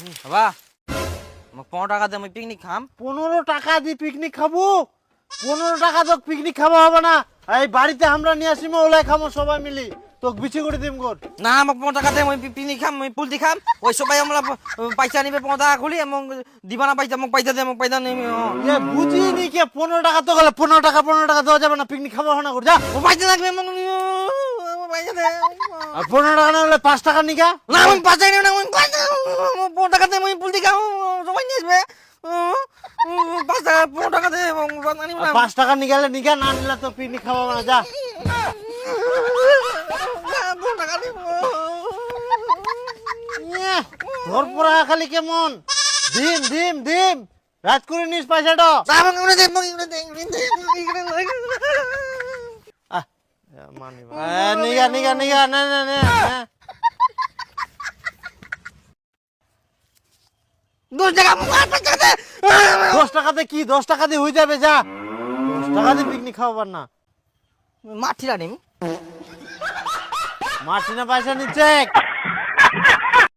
বাবা মোক 15 টাকা দে আমি পিকনিক খাম। 15 টাকা দিয়ে পিকনিক খাবো? 15 টাকা তো পিকনিক খাওয়া হবে না, এই বাড়িতে আমরা নিয়ে আসিমো, ওলাই খামো সবাই মিলি, তোকে বিচি করে দিম গোর। না মোক 15 টাকা দে আমি পিকনিক খাম, আমি পুলতি খাম। ওই সবাই আমরা পয়সা নিবে 15 টাকা খুলি এবং দিবা না পয়সা, মোক পয়সা দে, মোক পয়সা নেই। এ বুঝিনি কে 15 টাকা তো গেলে 15 টাকা দেওয়া যাবে না, পিকনিক খাবো না গোর, যা। ও পয়সা লাগবে, মোক পয়সা দে। আর 15 টাকা না হলে 5 টাকা নিকা। না আমি পয়সা নেই, না আমি পয়সা 15 টাকা দে আমি পুলতি খাম, সবাই নিয়ে আসবে। 5 টাকা 15 টাকা দে এবং 5 টাকা নিকালে নিকা, না নিলে তো পিকনিক খাবো না, যা। তোর পড়া খালি কেমন ডিম ডিম ডিম রাত করে নিস পয়সাটা। নিগা নিগা নিগা, না না না 10 টাকা 10 টাকাতে কি, 10 টাকা দিয়ে হয়ে যাবে, যা। 10 টাকা দিয়ে পিকনিক খাওয়াবার না। মাঠিরা নিম। মার্টিনা পয়সা নিচ্ছে।